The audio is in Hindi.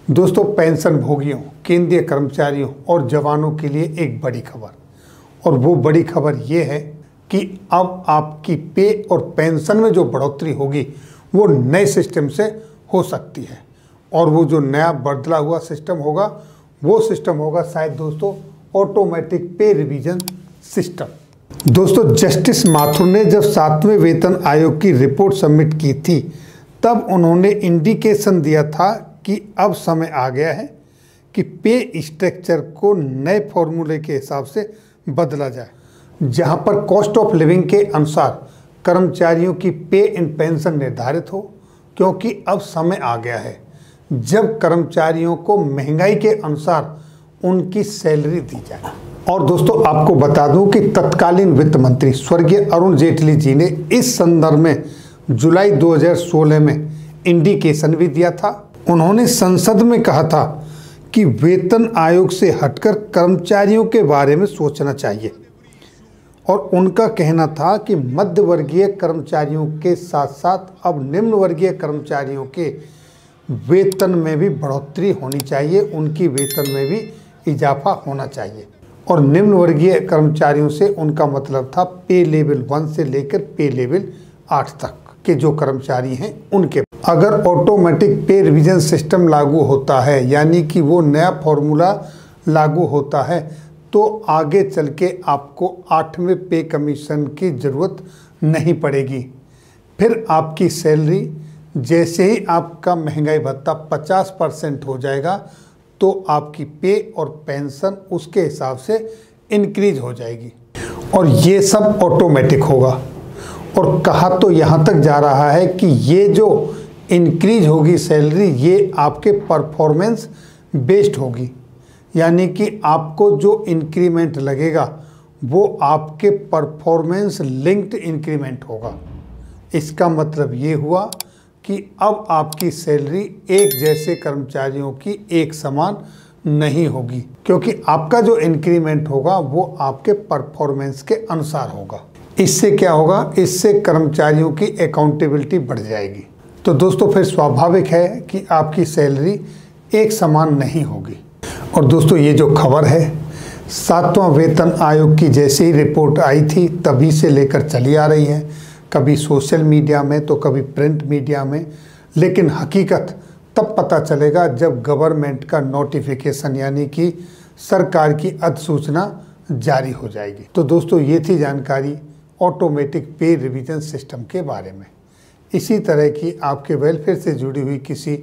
दोस्तों, पेंशन भोगियों, केंद्रीय कर्मचारियों और जवानों के लिए एक बड़ी खबर। और वो बड़ी खबर ये है कि अब आपकी पे और पेंशन में जो बढ़ोतरी होगी वो नए सिस्टम से हो सकती है। और वो जो नया बदला हुआ सिस्टम होगा वो सिस्टम होगा शायद दोस्तों ऑटोमेटिक पे रिवीजन सिस्टम। दोस्तों, जस्टिस माथुर ने जब 7वें वेतन आयोग की रिपोर्ट सबमिट की थी तब उन्होंने इंडिकेशन दिया था कि अब समय आ गया है कि पे स्ट्रक्चर को नए फॉर्मूले के हिसाब से बदला जाए, जहां पर कॉस्ट ऑफ लिविंग के अनुसार कर्मचारियों की पे एंड पेंशन निर्धारित हो। क्योंकि अब समय आ गया है जब कर्मचारियों को महंगाई के अनुसार उनकी सैलरी दी जाए। और दोस्तों, आपको बता दूं कि तत्कालीन वित्त मंत्री स्वर्गीय अरुण जेटली जी ने इस संदर्भ में जुलाई 2016 में इंडिकेशन भी दिया था। उन्होंने संसद में कहा था कि वेतन आयोग से हटकर कर्मचारियों के बारे में सोचना चाहिए। और उनका कहना था कि मध्य वर्गीय कर्मचारियों के साथ साथ अब निम्न वर्गीय कर्मचारियों के वेतन में भी बढ़ोतरी होनी चाहिए, उनकी वेतन में भी इजाफा होना चाहिए। और निम्न वर्गीय कर्मचारियों से उनका मतलब था पे लेवल 1 से लेकर पे लेवल 8 तक के जो कर्मचारी हैं उनके। अगर ऑटोमेटिक पे रिवीजन सिस्टम लागू होता है, यानी कि वो नया फॉर्मूला लागू होता है, तो आगे चल के आपको 8वें पे कमीशन की ज़रूरत नहीं पड़ेगी। फिर आपकी सैलरी जैसे ही आपका महंगाई भत्ता 50% हो जाएगा तो आपकी पे और पेंशन उसके हिसाब से इंक्रीज हो जाएगी। और ये सब ऑटोमेटिक होगा। और कहा तो यहाँ तक जा रहा है कि ये जो इंक्रीज होगी सैलरी, ये आपके परफॉर्मेंस बेस्ड होगी, यानी कि आपको जो इंक्रीमेंट लगेगा वो आपके परफॉर्मेंस लिंक्ड इंक्रीमेंट होगा। इसका मतलब ये हुआ कि अब आपकी सैलरी एक जैसे कर्मचारियों की एक समान नहीं होगी, क्योंकि आपका जो इंक्रीमेंट होगा वो आपके परफॉर्मेंस के अनुसार होगा। इससे क्या होगा, इससे कर्मचारियों की अकाउंटेबिलिटी बढ़ जाएगी। तो दोस्तों, फिर स्वाभाविक है कि आपकी सैलरी एक समान नहीं होगी। और दोस्तों, ये जो खबर है 7वां वेतन आयोग की जैसे ही रिपोर्ट आई थी तभी से लेकर चली आ रही है, कभी सोशल मीडिया में तो कभी प्रिंट मीडिया में। लेकिन हकीकत तब पता चलेगा जब गवर्नमेंट का नोटिफिकेशन यानी कि सरकार की अधिसूचना जारी हो जाएगी। तो दोस्तों, ये थी जानकारी ऑटोमेटिक पे रिवीजन सिस्टम के बारे में। इसी तरह की आपके वेलफेयर से जुड़ी हुई किसी